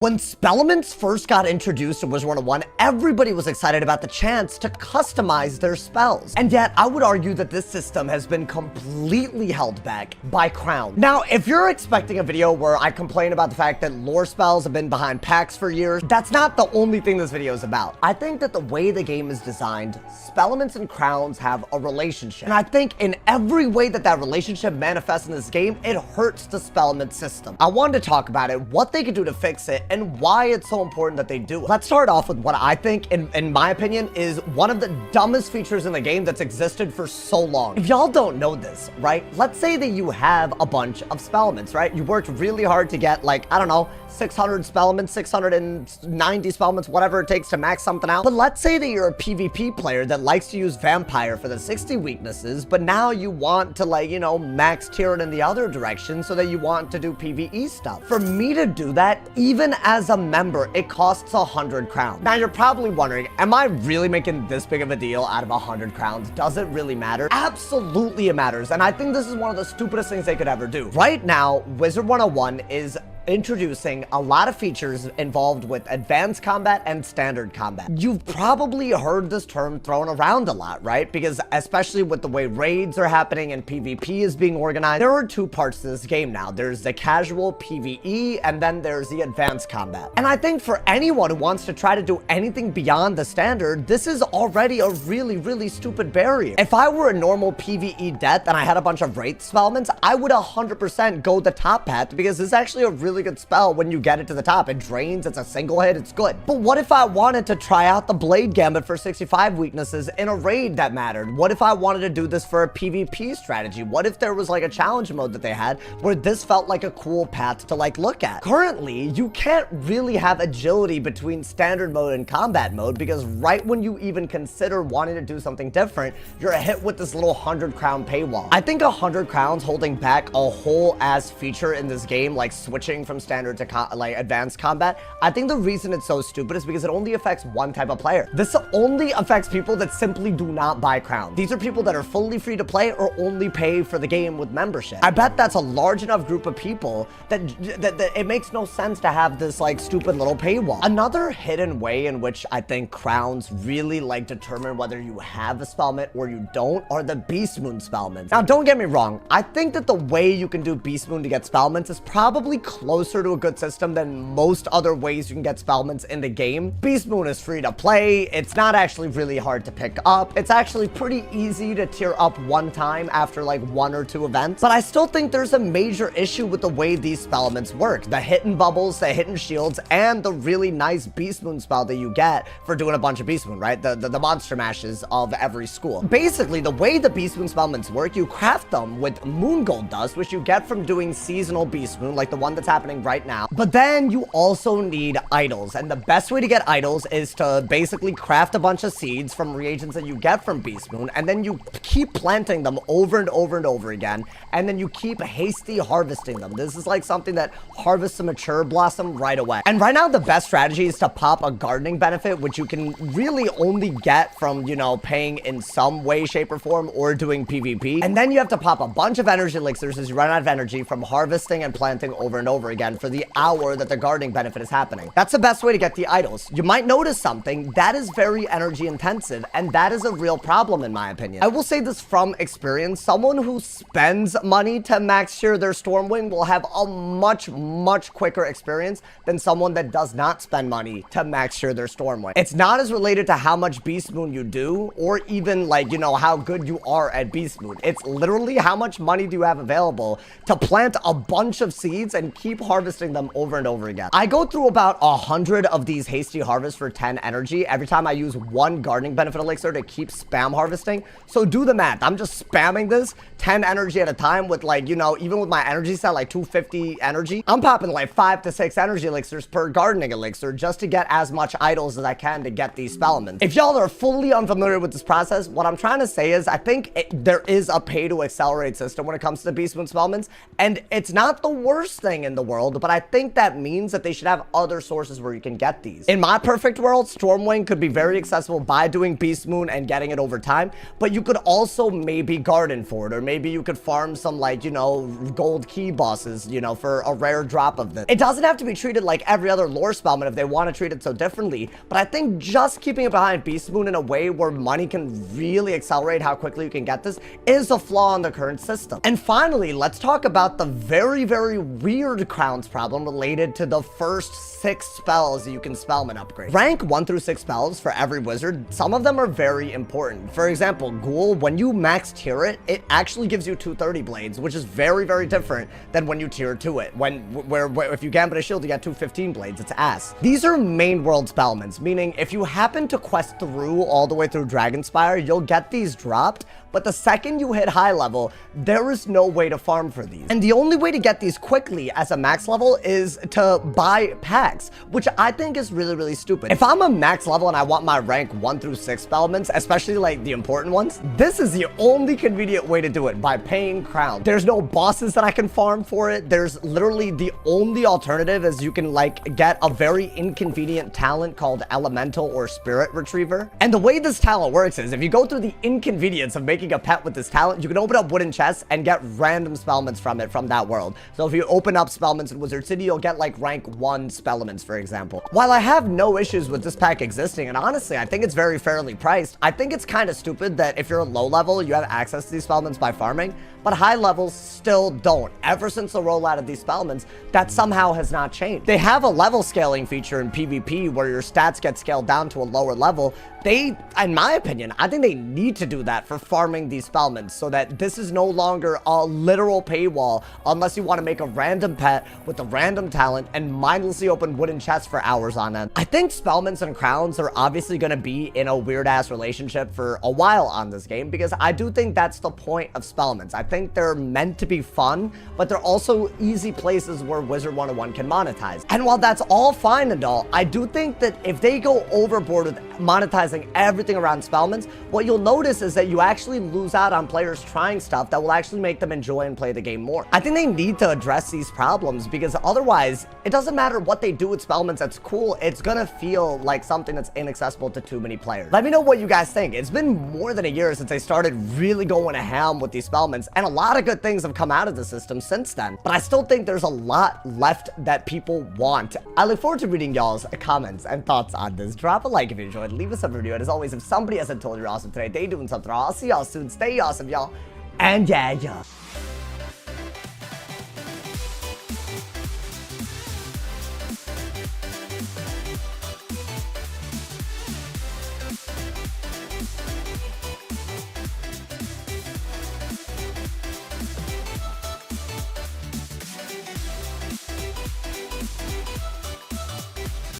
When Spellements first got introduced in Wizard101, everybody was excited about the chance to customize their spells. And yet, I would argue that this system has been completely held back by CROWNS. Now, if you're expecting a video where I complain about the fact that lore spells have been behind packs for years, that's not the only thing this video is about. I think that the way the game is designed, Spellements and CROWNS have a relationship. And I think in every way that that relationship manifests in this game, it hurts the Spellements system. I wanted to talk about it, what they could do to fix it, and why it's so important that they do it. Let's start off with what I think, in my opinion, is one of the dumbest features in the game that's existed for so long. If y'all don't know this, right? Let's say that you have a bunch of Spellements, right? You worked really hard to get, like, I don't know, 600 Spellements, 690 Spellements, whatever it takes to max something out. But let's say that you're a PvP player that likes to use Vampire for the 60 weaknesses, but now you want to, like, you know, max tier it in the other direction so that you want to do PvE stuff. For me to do that, even as a member, it costs 100 crowns. Now you're probably wondering, am I really making this big of a deal out of 100 crowns? Does it really matter? Absolutely it matters, and I think this is one of the stupidest things they could ever do. Right now, Wizard101 is introducing a lot of features involved with advanced combat and standard combat. You've probably heard this term thrown around a lot, right? Because especially with the way raids are happening and PvP is being organized, there are two parts to this game now. There's the casual PvE, and then there's the advanced combat. And I think for anyone who wants to try to do anything beyond the standard, this is already a really, really stupid barrier. If I were a normal PvE death and I had a bunch of wraith spellements, I would 100% go the top path, because this is actually a really good spell when you get it to the top. It drains, it's a single hit, it's good. But what if I wanted to try out the Blade Gambit for 65 weaknesses in a raid that mattered? What if I wanted to do this for a PvP strategy? What if there was like a challenge mode that they had where this felt like a cool path to like look at? Currently, you can't really have agility between standard mode and combat mode, because right when you even consider wanting to do something different, you're hit with this little 100 crown paywall. I think 100 crowns holding back a whole ass feature in this game, like switching from standard to like advanced combat. I think the reason it's so stupid is because it only affects one type of player. This only affects people that simply do not buy crowns. These are people that are fully free to play or only pay for the game with membership. I bet that's a large enough group of people that it makes no sense to have this like stupid little paywall. Another hidden way in which I think crowns really like determine whether you have a spellment or you don't are the Beast Moon spellments. Now don't get me wrong, I think that the way you can do Beast Moon to get spellments is probably closer to a good system than most other ways you can get spellments in the game. Beast Moon is free to play. It's not actually really hard to pick up. It's actually pretty easy to tier up one time after like 1 or 2 events. But I still think there's a major issue with the way these spellments work. The hidden bubbles, the hidden shields, and the really nice Beast Moon spell that you get for doing a bunch of Beast Moon, right? The monster mashes of every school. Basically, the way the Beast Moon spellments work, you craft them with moon gold dust, which you get from doing seasonal Beast Moon, like the one that's happening right now. But then you also need idols, and the best way to get idols is to basically craft a bunch of seeds from reagents that you get from Beast Moon, and then you keep planting them over and over and over again, and then you keep hasty harvesting them. This is like something that harvests a mature blossom right away. And right now the best strategy is to pop a gardening benefit, which you can really only get from, you know, paying in some way, shape, or form, or doing PvP. And then you have to pop a bunch of energy elixirs as you run out of energy from harvesting and planting over and over again for the hour that the gardening benefit is happening. That's the best way to get the idols. You might notice something that is very energy intensive, and that is a real problem in my opinion. I will say this from experience. Someone who spends money to max tier their Stormwing will have a much quicker experience than someone that does not spend money to max tier their Stormwing. It's not as related to how much Beast Moon you do, or even like, you know, how good you are at Beast Moon. It's literally how much money do you have available to plant a bunch of seeds and keep harvesting them over and over again. I go through about 100 of these hasty harvests for 10 energy every time I use one gardening benefit elixir to keep spam harvesting. So do the math. I'm just spamming this 10 energy at a time with, like, you know, even with my energy set, like 250 energy, I'm popping like 5 to 6 energy elixirs per gardening elixir just to get as much idols as I can to get these spellements. If y'all are fully unfamiliar with this process, what I'm trying to say is I think there is a pay to accelerate system when it comes to Beast Moon spellements, and it's not the worst thing in the world, but I think that means that they should have other sources where you can get these. In my perfect world, Stormwing could be very accessible by doing Beast Moon and getting it over time, but you could also maybe garden for it, or maybe you could farm some, like, you know, gold key bosses, you know, for a rare drop of this. It doesn't have to be treated like every other lore spellman if they want to treat it so differently, but I think just keeping it behind Beast Moon in a way where money can really accelerate how quickly you can get this is a flaw in the current system. And finally, let's talk about the very, very weird crowns problem related to the first 6 spells that you can spellman upgrade. Rank 1 through 6 spells for every wizard, some of them are very important. For example, Ghoul, when you max tier it, it actually gives you 230 blades, which is very, very different than when you tier 2 it. Where if you gambit a shield, you get 215 blades. It's ass. These are main world spellments, meaning if you happen to quest through all the way through Dragonspire, you'll get these dropped, but the second you hit high level, there is no way to farm for these. And the only way to get these quickly as a max level is to buy packs, which I think is really, really stupid. If I'm a max level and I want my rank 1 through 6 spellments, especially like the important ones, this is the only convenient way to do it, by paying crown. There's no bosses that I can farm for it. There's literally the only alternative is you can like get a very inconvenient talent called Elemental or Spirit Retriever. And the way this talent works is if you go through the inconvenience of making a pet with this talent, you can open up wooden chests and get random spellments from it, from that world. So if you open up spellments in Wizard City, you'll get like rank 1 spellements, for example. While I have no issues with this pack existing, and honestly, I think it's very fairly priced, I think it's kind of stupid that if you're a low level, you have access to these spellments by farming, but high levels still don't. Ever since the rollout of these spellments, that somehow has not changed. They have a level scaling feature in PvP where your stats get scaled down to a lower level. They, in my opinion, I think they need to do that for farming these spellments so that this is no longer a literal paywall unless you want to make a random pet with a random talent and mindlessly open wooden chests for hours on end. I think spellments and crowns are obviously going to be in a weird-ass relationship for a while on this game because I do think that's the point of spellments. I think they're meant to be fun, but they're also easy places where Wizard101 can monetize. And while that's all fine and all, I do think that if they go overboard with monetizing everything around spellments, what you'll notice is that you actually lose out on players trying stuff that will actually make them enjoy and play the game more. I think they need to address these problems because otherwise, it doesn't matter what they do with spellments that's cool, it's gonna feel like something that's inaccessible to too many players. Let me know what you guys think. It's been more than a year since I started really going to ham with these spellments, and a lot of good things have come out of the system since then, but I still think there's a lot left that people want. I look forward to reading y'all's comments and thoughts on this. Drop a like if you enjoyed, leave us a review, and as always, if somebody hasn't told you you're awesome today, they doing something wrong. I'll see y'all soon. Stay awesome, y'all. And yeah.